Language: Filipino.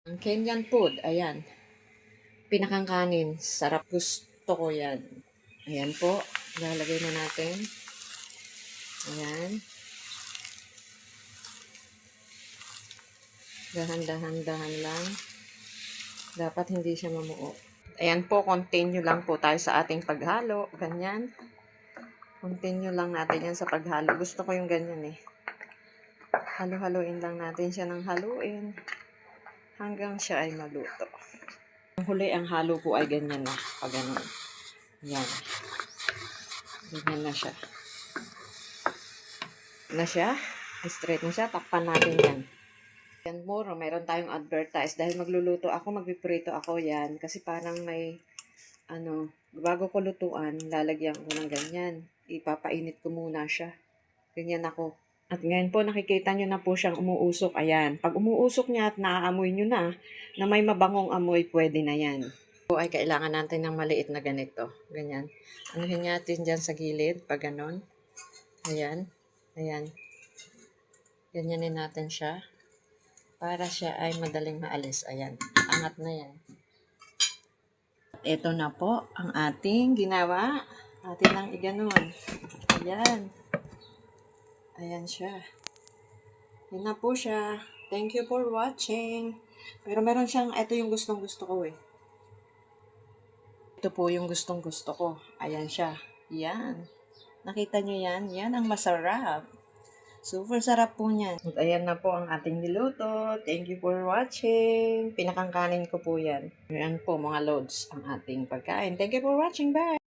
Ang Kenyan food, ayan. Pinakang kanin, sarap, gusto ko yan. Ayan po, lalagay na natin. Ayan. Dahan-dahan lang. Dapat hindi siya mamuo. Ayan po, continue lang po tayo sa ating paghalo. Ganyan. Continue lang natin yan sa paghalo. Gusto ko yung ganyan eh. Halo-haluin lang natin siya ng haluin hanggang siya ay maluto. Ang huli, ang halo po ay ganyan na. Pag ganun. Yan. Ganyan na siya. Straight na siya. Takpan natin yan. Yan more, mayroon tayong advertise. Dahil magluluto ako, magpiprito ako yan. Kasi parang may, bago ko lutuan, lalagyan ko ng ganyan. Ipapainit ko muna siya. Ganyan ako. At ngayon po, nakikita nyo na po siyang umuusok. Ayan. Pag umuusok niya at naaamoy nyo na may mabangong amoy, pwede na yan. Po ay kailangan natin ng maliit na ganito. Ganyan. Anuhin natin dyan sa gilid, pag ganon. Ayan. Ayan. Ganyanin natin siya. Para siya ay madaling maalis. Ayan. Angat na yan. Ito na po ang ating ginawa. Atin lang iganon. Ayan. Ayan siya. Yan na po siya. Thank you for watching. Pero meron siyang, ito yung gustong gusto ko eh. Ito po yung gustong gusto ko. Ayan siya. Yan. Nakita nyo yan? Yan ang masarap. Super sarap po niyan. At ayan na po ang ating niluto. Thank you for watching. Pinakang kanin ko po yan. Ayan po mga loads ang ating pagkain. Thank you for watching. Bye!